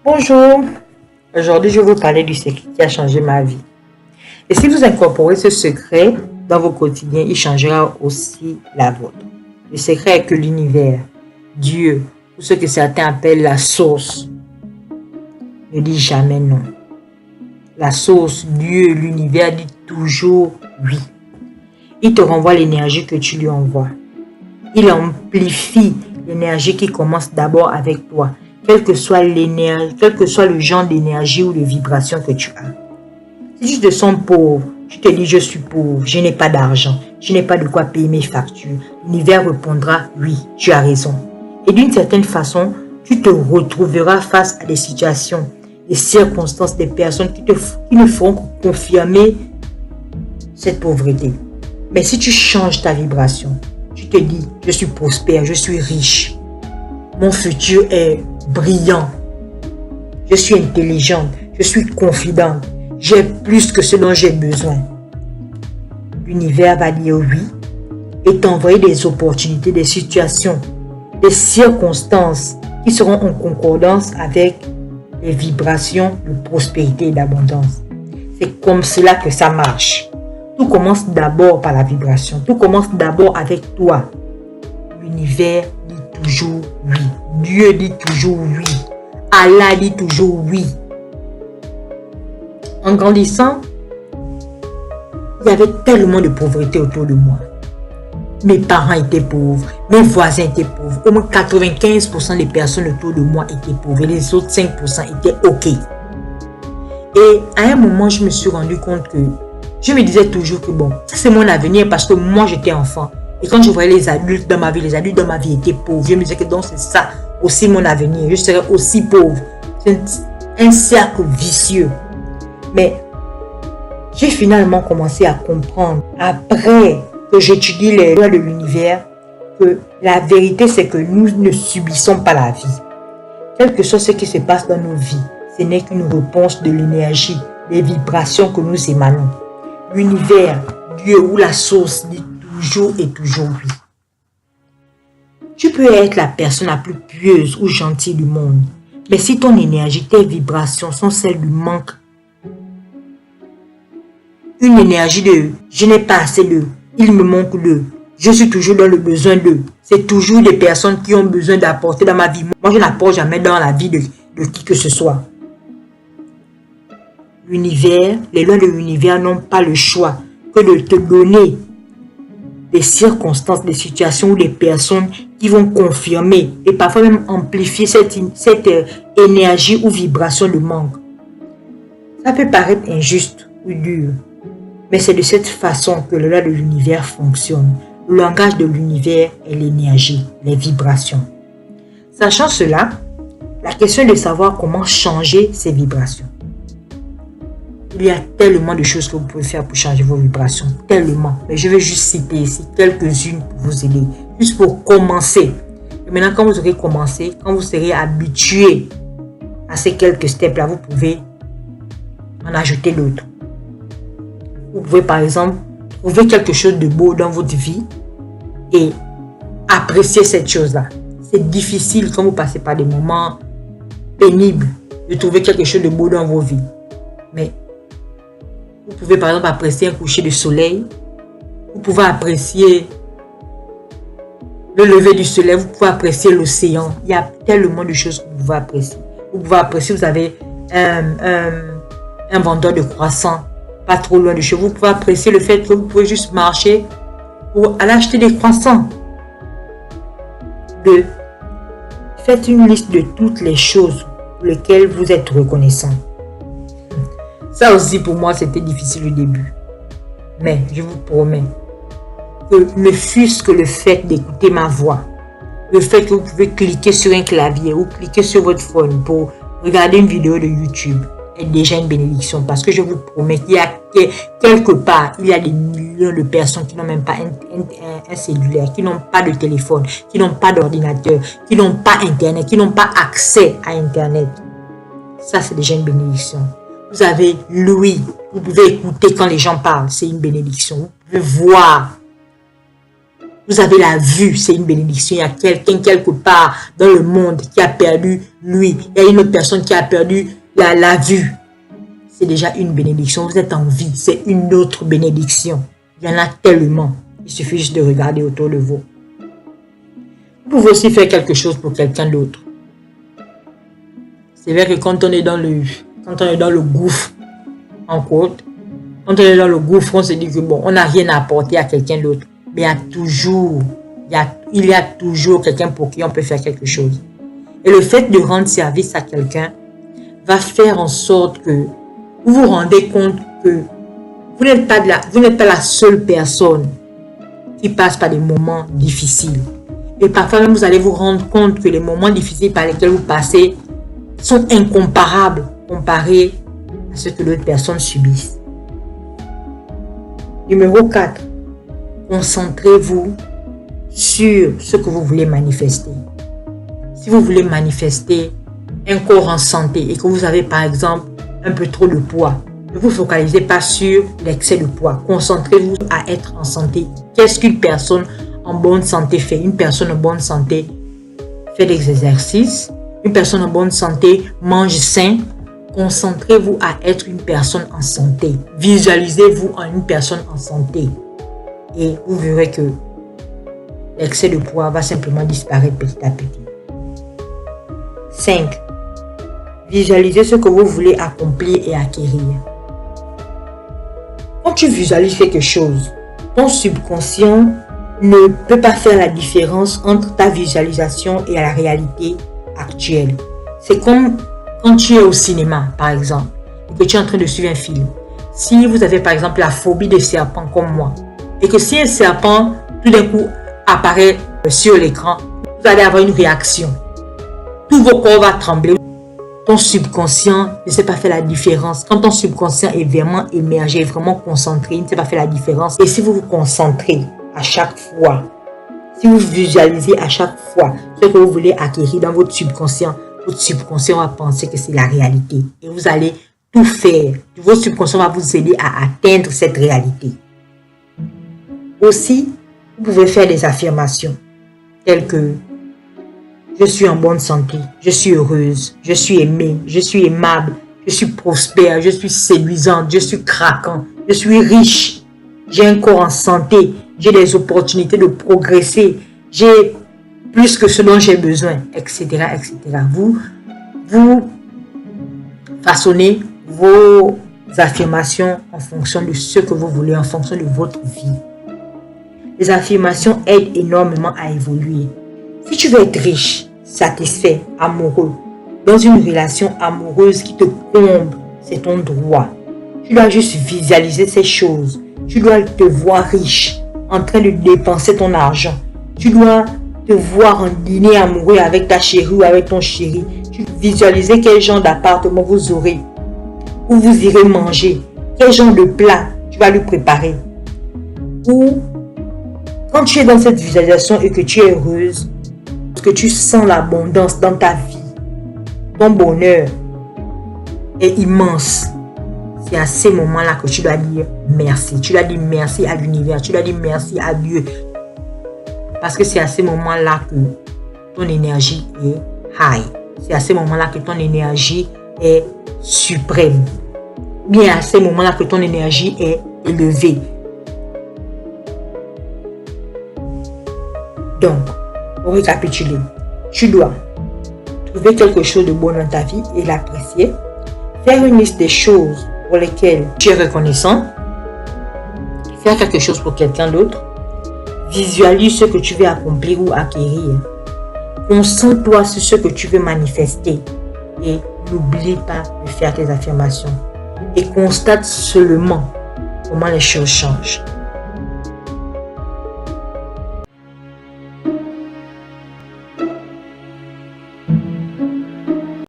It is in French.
Bonjour, aujourd'hui je vais vous parler du secret qui a changé ma vie. Et si vous incorporez ce secret dans vos quotidiens, il changera aussi la vôtre. Le secret est que l'univers, Dieu, ou ce que certains appellent la source, ne dit jamais non. La source, Dieu, l'univers dit toujours oui. Il te renvoie l'énergie que tu lui envoies. Il amplifie l'énergie qui commence d'abord avec toi. Quel que soit l'énergie, quel que soit le genre d'énergie ou de vibration que tu as. Si tu te sens pauvre, tu te dis je suis pauvre, je n'ai pas d'argent, je n'ai pas de quoi payer mes factures. L'univers répondra oui, tu as raison. Et d'une certaine façon, tu te retrouveras face à des situations, des circonstances, des personnes qui ne feront que confirmer cette pauvreté. Mais si tu changes ta vibration, tu te dis je suis prospère, je suis riche, mon futur est brillant, je suis intelligente, je suis confidente, j'ai plus que ce dont j'ai besoin. L'univers va dire oui et t'envoyer des opportunités, des situations, des circonstances qui seront en concordance avec les vibrations de prospérité et d'abondance. C'est comme cela que ça marche. Tout commence d'abord par la vibration, tout commence d'abord avec toi. L'univers dit toujours oui. Dieu dit toujours oui. Allah dit toujours oui. En grandissant, il y avait tellement de pauvreté autour de moi. Mes parents étaient pauvres, mes voisins étaient pauvres. Au moins 95% des personnes autour de moi étaient pauvres et les autres 5% étaient OK. Et à un moment, je me suis rendu compte que je me disais toujours que bon, ça c'est mon avenir parce que moi j'étais enfant. Et quand je voyais les adultes dans ma vie, les adultes dans ma vie étaient pauvres. Je me disais que donc c'est ça aussi mon avenir. Je serais aussi pauvre. C'est un cercle vicieux. Mais j'ai finalement commencé à comprendre, après que j'étudie les lois de l'univers, que la vérité c'est que nous ne subissons pas la vie. Quel que soit ce qui se passe dans nos vies, ce n'est qu'une réponse de l'énergie, des vibrations que nous émanons. L'univers, Dieu ou la source dit toujours et toujours oui. Tu peux être la personne la plus pieuse ou gentille du monde, mais si ton énergie, tes vibrations sont celles du manque, une énergie de je n'ai pas assez de, il me manque de, je suis toujours dans le besoin de, c'est toujours des personnes qui ont besoin d'apporter dans ma vie. Moi, je n'apporte jamais dans la vie de qui que ce soit. L'univers, les lois de l'univers n'ont pas le choix que de te donner des circonstances, des situations ou des personnes qui vont confirmer et parfois même amplifier cette énergie ou vibration de manque. Ça peut paraître injuste ou dur, mais c'est de cette façon que le loi de l'univers fonctionne. Le langage de l'univers est l'énergie, les vibrations. Sachant cela, la question est de savoir comment changer ces vibrations. Il y a tellement de choses que vous pouvez faire pour changer vos vibrations. Tellement. Mais je vais juste citer ici quelques-unes pour vous aider. Juste pour commencer. Et maintenant, quand vous aurez commencé, quand vous serez habitué à ces quelques steps-là, vous pouvez en ajouter d'autres. Vous pouvez par exemple trouver quelque chose de beau dans votre vie et apprécier cette chose-là. C'est difficile quand vous passez par des moments pénibles de trouver quelque chose de beau dans vos vies. Mais vous pouvez par exemple apprécier un coucher de soleil. Vous pouvez apprécier le lever du soleil. Vous pouvez apprécier l'océan. Il y a tellement de choses que vous pouvez apprécier. Vous pouvez apprécier, vous avez un vendeur de croissants pas trop loin de chez vous. Vous pouvez apprécier le fait que vous pouvez juste marcher pour aller acheter des croissants. 2. Faites une liste de toutes les choses pour lesquelles vous êtes reconnaissant. Ça aussi pour moi c'était difficile au début. Mais je vous promets que ne fût-ce que le fait d'écouter ma voix, le fait que vous pouvez cliquer sur un clavier ou cliquer sur votre phone pour regarder une vidéo de YouTube est déjà une bénédiction. Parce que je vous promets qu'il y a quelque part, il y a des millions de personnes qui n'ont même pas un cellulaire, qui n'ont pas de téléphone, qui n'ont pas d'ordinateur, qui n'ont pas Internet, qui n'ont pas accès à Internet. Ça c'est déjà une bénédiction. Vous avez l'ouïe, vous pouvez écouter quand les gens parlent, c'est une bénédiction. Vous pouvez voir, Vous avez la vue, c'est une bénédiction. Il y a quelqu'un quelque part dans le monde qui a perdu lui. Il y a une autre personne qui a perdu la vue. C'est déjà une bénédiction. Vous êtes en vie, c'est une autre bénédiction. Il y en a tellement. Il suffit juste de regarder autour de vous. Vous pouvez aussi faire quelque chose pour quelqu'un d'autre. C'est vrai que quand on est dans le gouffre, en quote, quand on est dans le gouffre, on se dit que bon, on n'a rien à apporter à quelqu'un d'autre. Mais il y a toujours quelqu'un pour qui on peut faire quelque chose. Et le fait de rendre service à quelqu'un va faire en sorte que vous vous rendez compte que vous n'êtes pas la seule personne qui passe par des moments difficiles. Et parfois même, vous allez vous rendre compte que les moments difficiles par lesquels vous passez sont incomparables comparés à ce que l'autre personne subisse. Numéro 4. Concentrez-vous sur ce que vous voulez manifester. Si vous voulez manifester un corps en santé et que vous avez par exemple un peu trop de poids, ne vous focalisez pas sur l'excès de poids. Concentrez-vous à être en santé. Qu'est-ce qu'une personne en bonne santé fait? Une personne en bonne santé fait des exercices. Une personne en bonne santé mange sain. Concentrez-vous à être une personne en santé. Visualisez-vous en une personne en santé. Et vous verrez que l'excès de poids va simplement disparaître petit à petit. 5. Visualisez ce que vous voulez accomplir et acquérir. Quand tu visualises quelque chose, ton subconscient ne peut pas faire la différence entre ta visualisation et la réalité actuelle. C'est comme quand tu es au cinéma, par exemple, et que tu es en train de suivre un film. Si vous avez par exemple la phobie des serpents comme moi, et que si un serpent tout d'un coup apparaît sur l'écran, vous allez avoir une réaction. Tout vos corps va trembler. Ton subconscient ne sait pas faire la différence. Quand ton subconscient est vraiment émergé, vraiment concentré, il ne sait pas faire la différence. Et si vous vous concentrez à chaque fois, si vous visualisez à chaque fois ce que vous voulez acquérir dans votre subconscient va penser que c'est la réalité. Et vous allez tout faire. Votre subconscient va vous aider à atteindre cette réalité. Aussi, vous pouvez faire des affirmations telles que je suis en bonne santé, je suis heureuse, je suis aimée, je suis aimable, je suis prospère, je suis séduisante, je suis craquant, je suis riche, j'ai un corps en santé, j'ai des opportunités de progresser, j'ai plus que ce dont j'ai besoin, etc., etc. Vous façonnez vos affirmations en fonction de ce que vous voulez, en fonction de votre vie. Les affirmations aident énormément à évoluer. Si tu veux être riche, satisfait, amoureux, dans une relation amoureuse qui te comble, c'est ton droit. Tu dois juste visualiser ces choses. Tu dois te voir riche, en train de dépenser ton argent. Tu dois te voir en dîner amoureux avec ta chérie ou avec ton chéri. Tu visualiser quel genre d'appartement vous aurez, où vous irez manger, quel genre de plat tu vas lui préparer. Ou quand tu es dans cette visualisation et que tu es heureuse, que tu sens l'abondance dans ta vie, ton bonheur est immense. C'est à ces moments-là que tu dois dire merci. Tu dois dire merci à l'univers. Tu dois dire merci à Dieu. Parce que c'est à ces moments-là que ton énergie est high. C'est à ces moments-là que ton énergie est suprême. Bien à ces moments-là que ton énergie est élevée. Donc, pour récapituler, tu dois trouver quelque chose de bon dans ta vie et l'apprécier. Faire une liste des choses pour lesquelles tu es reconnaissant. Faire quelque chose pour quelqu'un d'autre. Visualise ce que tu veux accomplir ou acquérir. Concentre-toi sur ce que tu veux manifester. Et n'oublie pas de faire tes affirmations. Et constate seulement comment les choses changent.